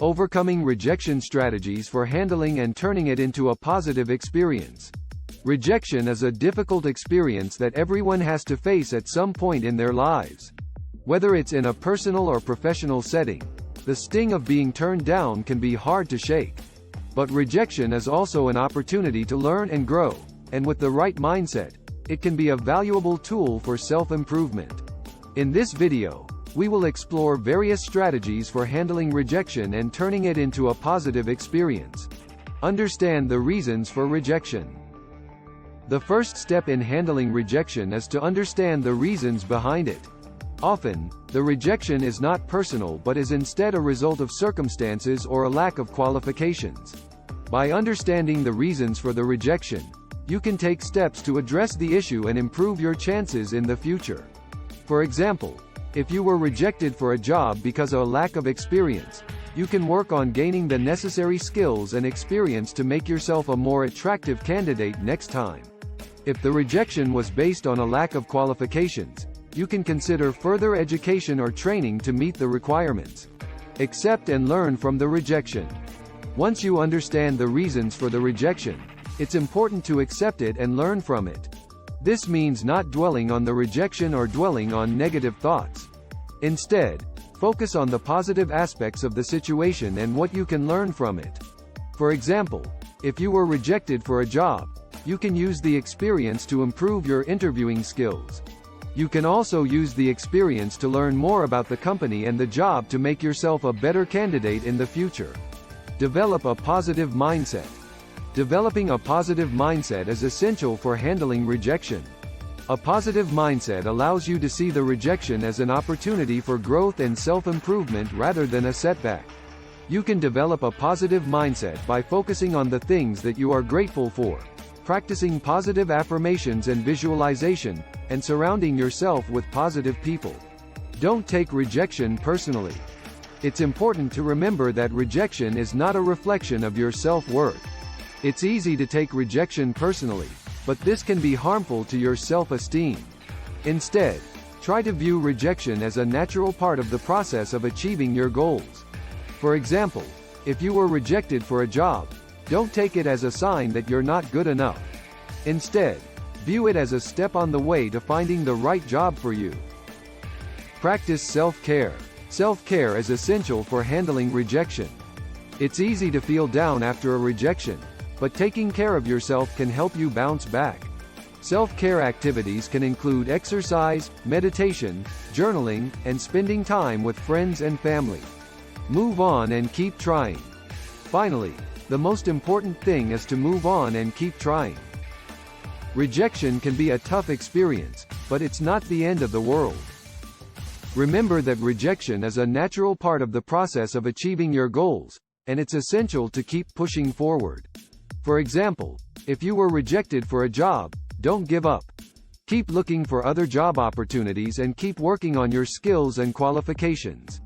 Overcoming rejection strategies for handling and turning it into a positive experience. Rejection is a difficult experience that everyone has to face at some point in their lives. Whether it's in a personal or professional setting, the sting of being turned down can be hard to shake. But rejection is also an opportunity to learn and grow, and with the right mindset, it can be a valuable tool for self-improvement. In this video, we will explore various strategies for handling rejection and turning it into a positive experience. Understand the reasons for rejection. The first step in handling rejection is to understand the reasons behind it. Often, the rejection is not personal but is instead a result of circumstances or a lack of qualifications. By understanding the reasons for the rejection, you can take steps to address the issue and improve your chances in the future. For example, if you were rejected for a job because of a lack of experience, you can work on gaining the necessary skills and experience to make yourself a more attractive candidate next time. If the rejection was based on a lack of qualifications, you can consider further education or training to meet the requirements. Accept and learn from the rejection. Once you understand the reasons for the rejection, it's important to accept it and learn from it. This means not dwelling on the rejection or dwelling on negative thoughts. Instead, focus on the positive aspects of the situation and what you can learn from it. For example, if you were rejected for a job, you can use the experience to improve your interviewing skills. You can also use the experience to learn more about the company and the job to make yourself a better candidate in the future. Develop a positive mindset. Developing a positive mindset is essential for handling rejection. A positive mindset allows you to see the rejection as an opportunity for growth and self-improvement rather than a setback. You can develop a positive mindset by focusing on the things that you are grateful for, practicing positive affirmations and visualization, and surrounding yourself with positive people. Don't take rejection personally. It's important to remember that rejection is not a reflection of your self-worth. It's easy to take rejection personally, but this can be harmful to your self-esteem. Instead, try to view rejection as a natural part of the process of achieving your goals. For example, if you were rejected for a job, don't take it as a sign that you're not good enough. Instead, view it as a step on the way to finding the right job for you. Practice self-care. Self-care is essential for handling rejection. It's easy to feel down after a rejection, but taking care of yourself can help you bounce back. Self-care activities can include exercise, meditation, journaling, and spending time with friends and family. Move on and keep trying. Finally, the most important thing is to move on and keep trying. Rejection can be a tough experience, but it's not the end of the world. Remember that rejection is a natural part of the process of achieving your goals, and it's essential to keep pushing forward. For example, if you were rejected for a job, don't give up. Keep looking for other job opportunities and keep working on your skills and qualifications.